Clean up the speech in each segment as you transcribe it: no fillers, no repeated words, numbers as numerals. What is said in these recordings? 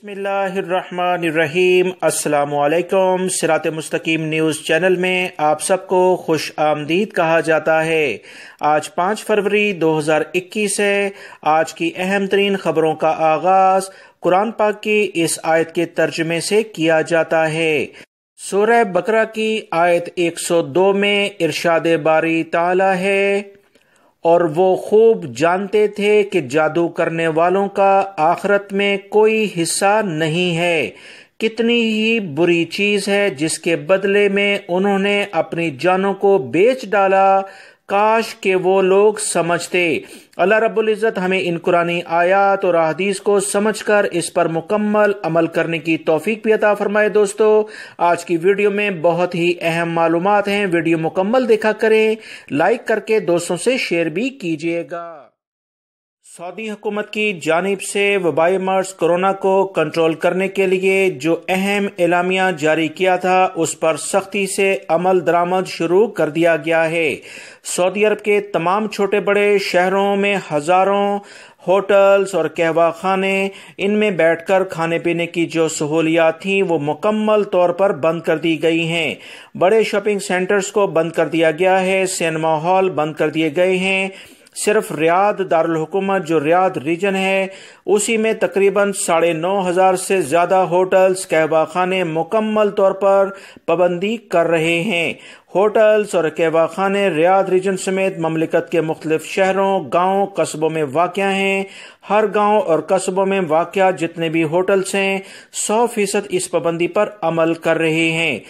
बिस्मिल्लाहिर्रहमानिर्रहीम। अस्सलामु अलैकुम। सिरात मुस्तकीम न्यूज़ चैनल में आप सबको खुश आमदीद कहा जाता है। आज 5 फरवरी 2021 है। आज की अहम तरीन खबरों का आगाज कुरान पाक की इस आयत के तर्जुमे से किया जाता है। सूरह बकरा की आयत 102 में इरशाद बारी ताला है, और वो खूब जानते थे कि जादू करने वालों का आखिरत में कोई हिस्सा नहीं है। कितनी ही बुरी चीज है जिसके बदले में उन्होंने अपनी जानों को बेच डाला। काश के वो लोग समझते। अल्लाह रब्बुल इज़्ज़त हमें इन कुरानी आयात और अहदीस को समझकर इस पर मुकम्मल अमल करने की तौफीक भी अता फरमाए। दोस्तों, आज की वीडियो में बहुत ही अहम मालूमात हैं। वीडियो मुकम्मल देखा करें, लाइक करके दोस्तों से शेयर भी कीजिएगा। सऊदी हुकूमत की जानिब से वबाई मर्ज कोरोना को कंट्रोल करने के लिए जो अहम एलामिया जारी किया था, उस पर सख्ती से अमल दरामद शुरू कर दिया गया है। सऊदी अरब के तमाम छोटे बड़े शहरों में हजारों होटल्स और कहवा खाने, इनमें बैठकर खाने पीने की जो सहूलियात थी वो मुकम्मल तौर पर बंद कर दी गई हैं। बड़े शॉपिंग सेंटर्स को बंद कर दिया गया है। सिनेमा हॉल बंद कर दिए गए हैं। सिर्फ रियाद दारुल हुकूमत, जो रियाद रीजन है, उसी में तकरीबन 9,500 से ज्यादा होटल्स कहवा खाने मुकम्मल तौर पर पाबंदी कर रहे हैं। होटल्स और कहवा खाने रियाद रीजन समेत ममलिकत के मुख्तलिफ शहरों, गाँव, कस्बों में वाक़या हैं। हर गाँव और कस्बों में वाक़या जितने भी होटल्स हैं, 100% इस पाबंदी पर अमल कर रहे हैं।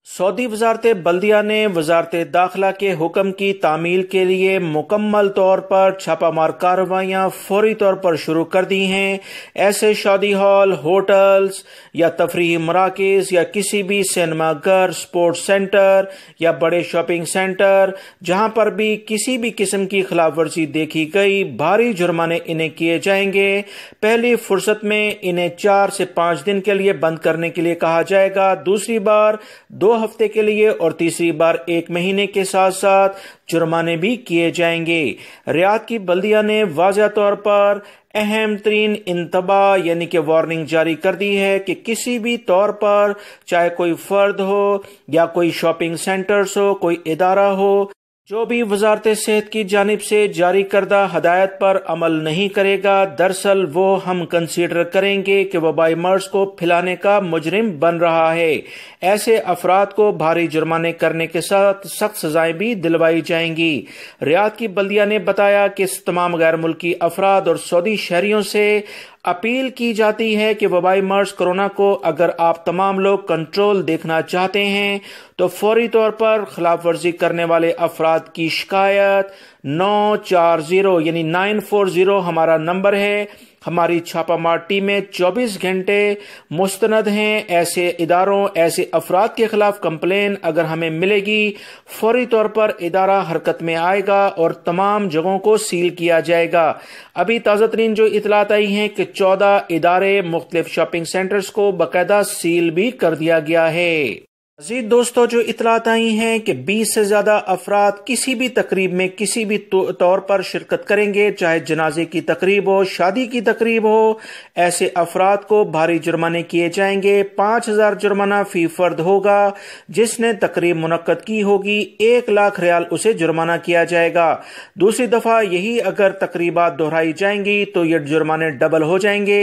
सऊदी वजारत बल्दिया ने वजारत दाखिला के हुक्म की तामील के लिए मुकम्मल तौर पर छापामार कार्रवाइयाँ फौरी तौर पर शुरू कर दी हैं। ऐसे शादी हॉल, होटल्स या तफरीही मराकज़ या किसी भी सिनेमा घर, स्पोर्ट्स सेंटर या बड़े शॉपिंग सेंटर जहां पर भी किसी भी किस्म की खिलाफ वर्जी देखी गई, भारी जुर्माने इन्हें किए जाएंगे। पहली फुर्सत में इन्हें 4 से 5 दिन के लिए बंद करने के लिए कहा जाएगा, दूसरी बार 2 हफ्ते के लिए और तीसरी बार 1 महीने के साथ साथ जुर्माने भी किए जाएंगे। रियाद की बल्दिया ने वाज़ह तौर पर अहम तरीन इंतबाह यानी कि वार्निंग जारी कर दी है कि किसी भी तौर पर, चाहे कोई फर्द हो या कोई शॉपिंग सेंटर्स हो, कोई इदारा हो, जो भी वजारत सेहत की जानिब से जारी करदा हदायत पर अमल नहीं करेगा, दरअसल वो हम कंसीडर करेंगे कि वबाई मर्ज को फैलाने का मुजरिम बन रहा है। ऐसे अफराद को भारी जुर्माने करने के साथ सख्त सजाएं भी दिलवाई जाएंगी। रियाद की बल्दिया ने बताया कि तमाम गैर मुल्की अफराद और सऊदी शहरियों से अपील की जाती है कि वबाई मर्ज कोरोना को अगर आप तमाम लोग कंट्रोल देखना चाहते हैं तो फौरी तौर पर खिलाफ वर्जी करने वाले अफराद की शिकायत 940 यानी 940 हमारा नंबर है। हमारी छापामार टीमें 24 घंटे मुस्तनद हैं। ऐसे इदारों, ऐसे अफराद के खिलाफ कंप्लेन अगर हमें मिलेगी, फौरी तौर पर इदारा हरकत में आएगा और तमाम जगहों को सील किया जाएगा। अभी ताज़ा तरीन जो इतलात आई हैं कि 14 इदारे, मुख्तलिफ शॉपिंग सेंटर्स को बाकायदा सील भी कर दिया गया है। मज़ीद दोस्तों, जो इतलात आई हैं कि 20 से ज्यादा अफराद किसी भी तकरीब में किसी भी तौर पर शिरकत करेंगे, चाहे जनाजे की तकरीब हो, शादी की तकरीब हो, ऐसे अफराद को भारी जुर्माने किए जाएंगे। 5,000 जुर्माना फी फर्द होगा। जिसने तकरीब मुनक्कद की होगी, 1 लाख रियाल उसे जुर्माना किया जाएगा। दूसरी दफा यही अगर तकरीबात दोहराई जाएंगी तो ये जुर्माने डबल हो जाएंगे।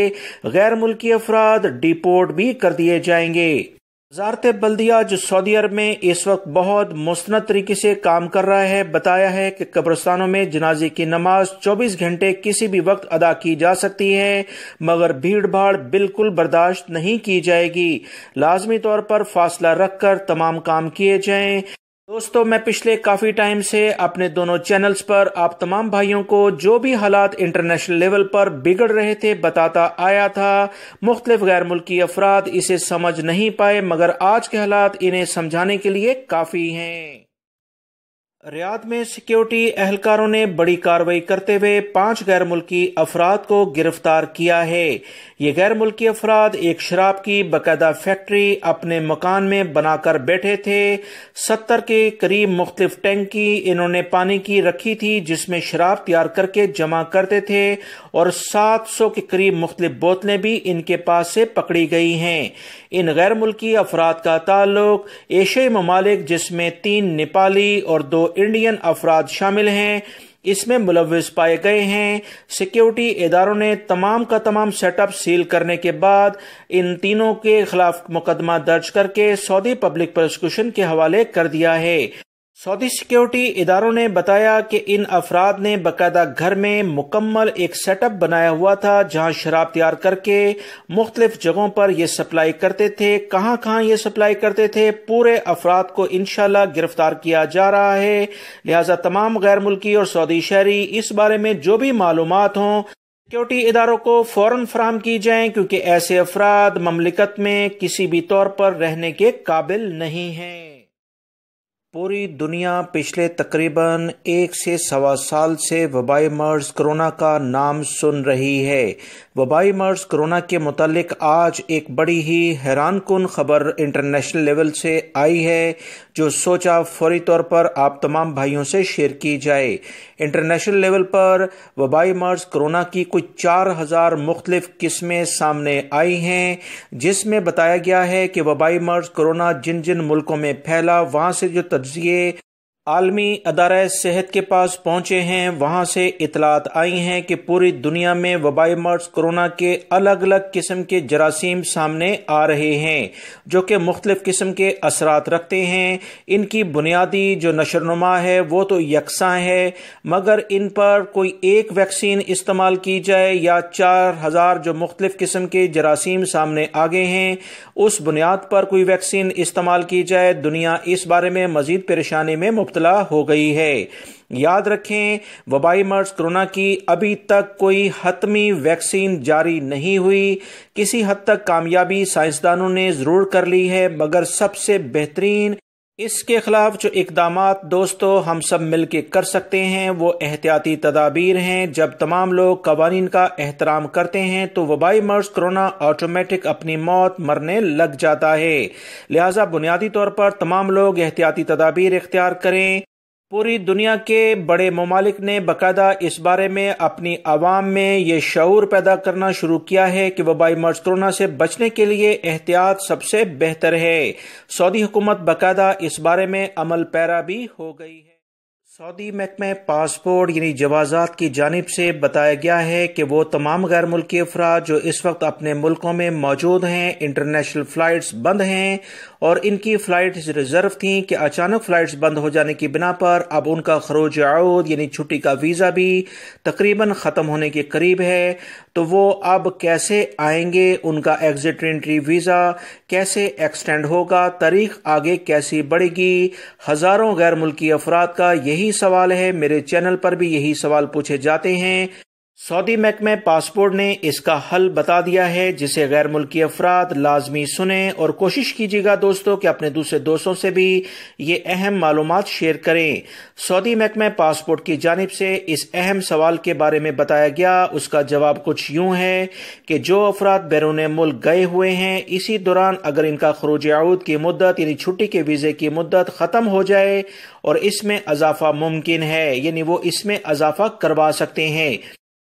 गैर मुल्की अफराद डिपोर्ट भी कर दिए जाएंगे। वजारत बल्दिया जो सऊदी अरब में इस वक्त बहुत मुस्तनद तरीके से काम कर रहा है, बताया है कि कब्रिस्तानों में जनाजे की नमाज 24 घंटे किसी भी वक्त अदा की जा सकती है, मगर भीड़ भाड़ बिल्कुल बर्दाश्त नहीं की जाएगी। लाजमी तौर पर फासला रखकर तमाम काम किए जाएं। दोस्तों, मैं पिछले काफी टाइम से अपने दोनों चैनल्स पर आप तमाम भाइयों को जो भी हालात इंटरनेशनल लेवल पर बिगड़ रहे थे बताता आया था। मुख्तलिफ गैर मुल्की अफराद इसे समझ नहीं पाए, मगर आज के हालात इन्हें समझाने के लिए काफी हैं। रियाद में सिक्योरिटी एहलकारों ने बड़ी कार्रवाई करते हुए 5 गैर मुल्की अफराद को गिरफ्तार किया है। ये गैर मुल्की अफराद एक शराब की बाकायदा फैक्ट्री अपने मकान में बनाकर बैठे थे। 70 के करीब मुख्तलिफ टैंकी इन्होंने पानी की रखी थी जिसमें शराब तैयार करके जमा करते थे और 700 के करीब मुख्तलिफ बोतलें भी इनके पास से पकड़ी गई हैं। इन गैर मुल्की अफराद का ताल्लुक एशियाई ममालिक जिसमें 3 नेपाली और 2 इंडियन अफराद शामिल हैं, इसमें मुलव्विस पाए गए हैं। सिक्योरिटी इदारों ने तमाम का तमाम सेटअप सील करने के बाद इन तीनों के खिलाफ मुकदमा दर्ज करके सऊदी पब्लिक प्रोसिक्यूशन के हवाले कर दिया है। सऊदी सिक्योरिटी इदारों ने बताया कि इन अफराद ने बाकायदा घर में मुकम्मल एक सेटअप बनाया हुआ था जहां शराब तैयार करके मुख्तलिफ जगहों पर ये सप्लाई करते थे। कहां कहां ये सप्लाई करते थे, पूरे अफराद को इंशाल्लाह गिरफ्तार किया जा रहा है। लिहाजा तमाम गैर मुल्की और सऊदी शहरी इस बारे में जो भी मालूमात हों सिक्योरिटी इदारों को फौरन फराहम की जाएं, क्योंकि ऐसे अफराद ममलिकत में किसी भी तौर पर रहने के काबिल नहीं हैं। पूरी दुनिया पिछले तकरीबन 1 से सवा साल से वबाई मर्ज कोरोना का नाम सुन रही है। वबाई मर्ज कोरोना के मुतालिक आज एक बड़ी ही हैरानकुन खबर इंटरनेशनल लेवल से आई है, जो सोचा फौरी तौर पर आप तमाम भाइयों से शेयर की जाए। इंटरनेशनल लेवल पर वबाई मर्ज कोरोना की कुछ 4000 मुख्तलिफ किस्में सामने आई हैं, जिसमें बताया गया है कि वबाई मर्ज कोरोना जिन जिन मुल्कों में फैला वहां से जो तज्जिए आलमी अदारे सेहत के पास पहुंचे हैं, वहां से इतलात आई हैं कि पूरी दुनिया में वबाई मर्ज कोरोना के अलग अलग किस्म के जरासीम सामने आ रहे हैं, जो कि मुख्तलिफ किस्म के असरात रखते हैं। इनकी बुनियादी जो नशरनुमा है वो तो यकसां है, मगर इन पर कोई एक वैक्सीन इस्तेमाल की जाए या 4000 जो मुख्तलिफ किस्म के जरासीम सामने आ गए हैं उस बुनियाद पर कोई वैक्सीन इस्तेमाल की जाए, दुनिया इस बारे में मजीद परेशानी में मुब्तला हो गई है। याद रखें, वबाई मर्ज कोरोना की अभी तक कोई हतमी वैक्सीन जारी नहीं हुई। किसी हद तक कामयाबी साइंसदानों ने जरूर कर ली है, मगर सबसे बेहतरीन इसके खिलाफ जो इकदामात दोस्तों हम सब मिलकर कर सकते हैं वो एहतियाती तदाबीर हैं। जब तमाम लोग कवानीन का एहतराम करते हैं तो वबाई मर्ज कोरोना ऑटोमेटिक अपनी मौत मरने लग जाता है। लिहाजा बुनियादी तौर पर तमाम लोग एहतियाती तदाबीर इख्तियार करें। पूरी दुनिया के बड़े ममालिक ने बाकायदा इस बारे में अपनी आवाम में ये शऊर पैदा करना शुरू किया है कि वबाई मर्ज कोरोना से बचने के लिए एहतियात सबसे बेहतर है। सऊदी हुकूमत बाकायदा इस बारे में अमल पैरा भी हो गई है। सऊदी महकमे पासपोर्ट यानी जवाजात की जानिब से बताया गया है कि वो तमाम गैर मुल्की अफराद जो इस वक्त अपने मुल्कों में मौजूद हैं, इंटरनेशनल फ़्लाइट्स बंद हैं और इनकी फ़्लाइट्स रिजर्व थीं कि अचानक फ़्लाइट्स बंद हो जाने की बिना पर अब उनका खरोज आऊद यानी छुट्टी का वीज़ा भी तकरीबन ख़त्म होने के करीब है। तो वो अब कैसे आएंगे, उनका एग्जिट एंट्री वीज़ा कैसे एक्सटेंड होगा, तारीख आगे कैसी बढ़ेगी। हज़ारों गैर मुल्की अफराद का यही सवाल है, मेरे चैनल पर भी यही सवाल पूछे जाते हैं। सऊदी महकमे पासपोर्ट ने इसका हल बता दिया है, जिसे गैर मुल्की अफराद लाजमी सुने और कोशिश कीजिएगा दोस्तों कि अपने दूसरे दोस्तों से भी ये अहम मालूमात शेयर करें। सऊदी महकमे पासपोर्ट की जानिब से इस अहम सवाल के बारे में बताया गया, उसका जवाब कुछ यूं है कि जो अफराद बैरून मुल्क गए हुए हैं, इसी दौरान अगर इनका खरूज आऊद की मुद्दत यानी छुट्टी के वीज़े की मुद्दत ख़त्म हो जाए और इसमें इजाफा मुमकिन है, यानी वो इसमें इजाफा करवा सकते हैं।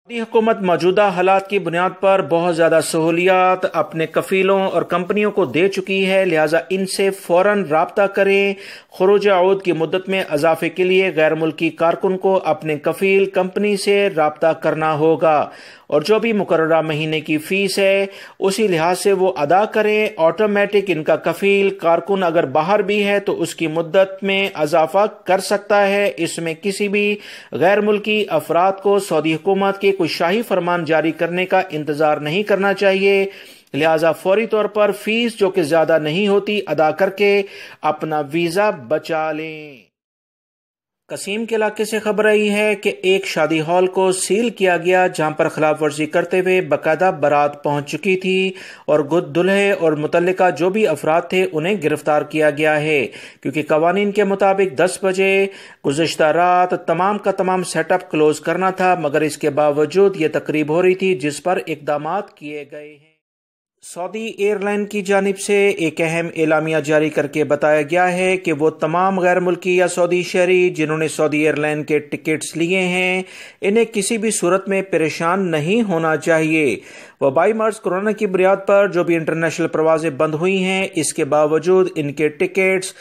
सऊदी हुकूमत मौजूदा हालात की बुनियाद पर बहुत ज़्यादा सहूलियात अपने कफीलों और कंपनियों को दे चुकी है, लिहाजा इनसे फ़ौरन राब्ता करें। खरूज आऊद की मुद्दत में इजाफे के लिए गैर मुल्की कारकुन को अपने कफील कंपनी से राब्ता करना होगा और जो भी मुकर्ररा महीने की फ़ीस है उसी लिहाज से वो अदा करें। ऑटोमेटिक इनका कफील कारकुन अगर बाहर भी है तो उसकी मुद्दत में इजाफा कर सकता है। इसमें किसी भी गैर मुल्की अफराद को सऊदी हुकूमत के कोई शाही फरमान जारी करने का इंतजार नहीं करना चाहिए। लिहाजा फौरी तौर पर फीस जो कि ज्यादा नहीं होती अदा करके अपना वीजा बचा लें। कसीम के इलाके से खबर आई है कि एक शादी हॉल को सील किया गया, जहां पर खिलाफ वर्जी करते हुए बाकायदा बारात पहुंच चुकी थी और दुल्हे और मुतल्लिका जो भी अफराद थे उन्हें गिरफ्तार किया गया है, क्योंकि कवानीन के मुताबिक 10 बजे गुज़िश्ता रात तमाम का तमाम सेटअप क्लोज करना था, मगर इसके बावजूद ये तकरीब हो रही थी जिस पर इक़दामात किए गए हैं। सऊदी एयरलाइन की जानिब से एक अहम एलामिया जारी करके बताया गया है कि वो तमाम गैर मुल्की या सऊदी शहरी जिन्होंने सऊदी एयरलाइन के टिकट्स लिए हैं, इन्हें किसी भी सूरत में परेशान नहीं होना चाहिए। वबाई मर्ज कोरोना की बुनियाद पर जो भी इंटरनेशनल परवाजें बंद हुई हैं, इसके बावजूद इनके टिकट्स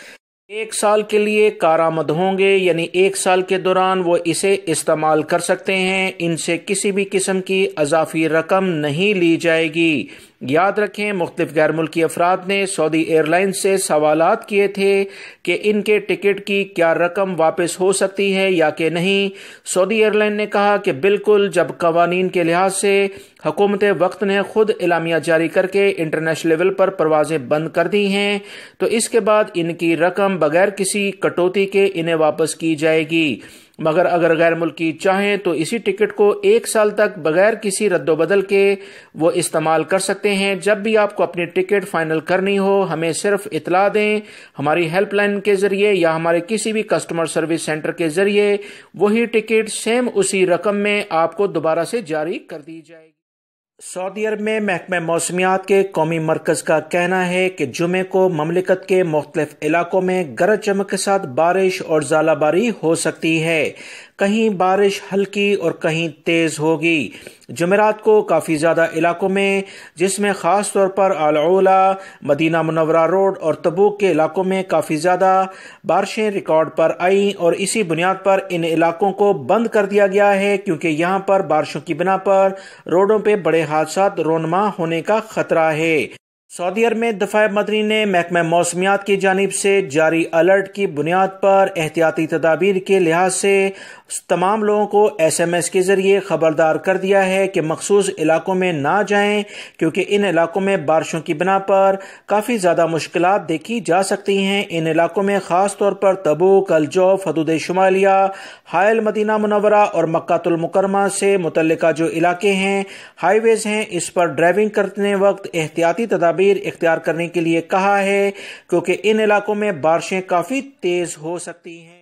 1 साल के लिए कारामद होंगे, यानी 1 साल के दौरान वो इसे इस्तेमाल कर सकते हैं। इनसे किसी भी किस्म की अजाफी रकम नहीं ली जाएगी। याद रखें, मुख्तलिफ गैर मुल्की अफराद ने सऊदी एयरलाइन से सवालात किए थे कि इनके टिकट की क्या रकम वापस हो सकती है या कि नहीं। सऊदी एयरलाइन ने कहा कि बिल्कुल, जब कवानीन के लिहाज से हुकूमत वक्त ने खुद एलामिया जारी करके इंटरनेशनल लेवल पर परवाजें बंद कर दी हैं, तो इसके बाद इनकी रकम बगैर किसी कटौती के इन्हें वापस की जाएगी। मगर अगर गैर मुल्की चाहें तो इसी टिकट को 1 साल तक बगैर किसी रद्दोबदल के वो इस्तेमाल कर सकते हैं। जब भी आपको अपनी टिकट फाइनल करनी हो, हमें सिर्फ इतला दें, हमारी हेल्पलाइन के जरिए या हमारे किसी भी कस्टमर सर्विस सेंटर के जरिए वही टिकट सेम उसी रकम में आपको दोबारा से जारी कर दी जाएगी। सऊदी अरब में महकमा मौसमियात के कौमी मरकज का कहना है कि जुमे को ममलिकत के मुख्तलिफ इलाकों में गरज चमक के साथ बारिश और ज़ालाबारी हो सकती है। कहीं बारिश हल्की और कहीं तेज होगी। जुमेरात को काफ़ी ज़्यादा इलाकों में, जिसमें ख़ास तौर पर अल-ओला, मदीना मुनव्वरा रोड और तबूक के इलाकों में काफ़ी ज़्यादा बारिशें रिकॉर्ड पर आईं और इसी बुनियाद पर इन इलाकों को बंद कर दिया गया है, क्योंकि यहाँ पर बारिशों की बिना पर रोडों पर बड़े हादसात रोनमा होने का खतरा है। सऊदी अरब में दफ़ा मदनी ने महकमा मौसमियात की जानिब से जारी अलर्ट की बुनियाद पर एहतियाती तदाबीर के लिहाज से तमाम लोगों को SMS के जरिए खबरदार कर दिया है कि मखसूस इलाकों में ना जाएं, क्योंकि इन इलाकों में बारिशों की बिना पर काफ़ी ज़्यादा मुश्किलात देखी जा सकती हैं। इन इलाकों में ख़ास तौर पर तबूक, अल-जौफ, हदूद शुमालिया, हायल, मदीना मुनव्वरा और मक्कातुल मुकर्रमा से मुतल्लिका जो इलाके हैं, हाईवेज हैं, इस पर ड्राइविंग करने वक्त एहतियाती तदाबीर इख्तियार करने के लिए कहा है, क्योंकि इन इलाकों में बारिशें काफ़ी तेज़ हो सकती हैं।